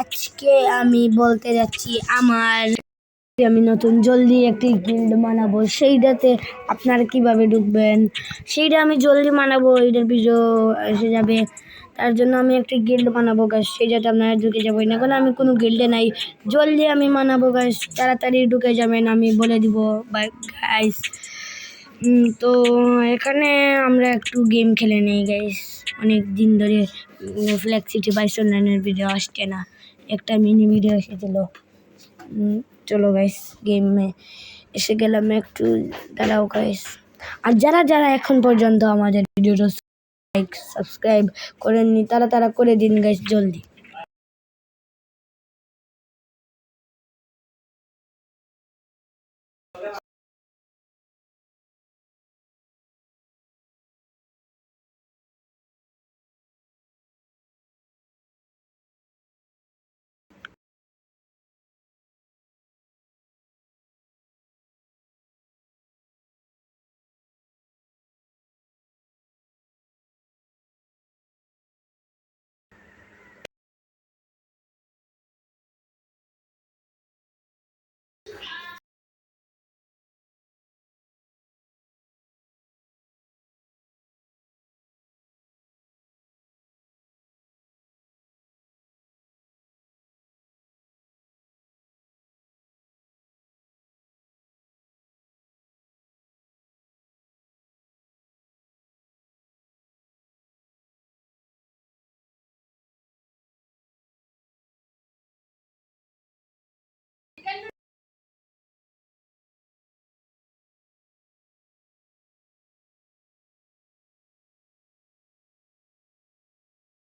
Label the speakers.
Speaker 1: আজকে আমি বলতে যাচ্ছি আমি নতুন জলদি একটি গিল্ড বানাবো। সেইটাতে আপনারা কিভাবে ঢুকবেন সেইটা আমি জলদি বানাবো, এটার ভিডিও এসে যাবে। তার জন্য আমি একটি গিল্ড বানাবো গাইস, সেইটাতে আপনারা ঢুকে যাবেন। এখন আমি কোনো গিল্ডে নাই, জলদি আমি বানাবো গাইস, তাড়াতাড়ি ঢুকে যাবেন, আমি বলে দিব বাই গাইস। তো এখানে আমরা একটু গেম খেলে নেই গাইস, অনেক দিন ধরে ফ্ল্যাগ সিটি বাইস অনলাইনের ভিডিও আসছে না, একটা মিনি ভিডিও এসেছিল। চলো গাইস গেমে এসে গেলাম, একটু দাঁড়াও গাইস। আর যারা যারা এখন পর্যন্ত আমাদের ভিডিওটা লাইক সাবস্ক্রাইব করেননি তারা করে দিন গাইস জলদি।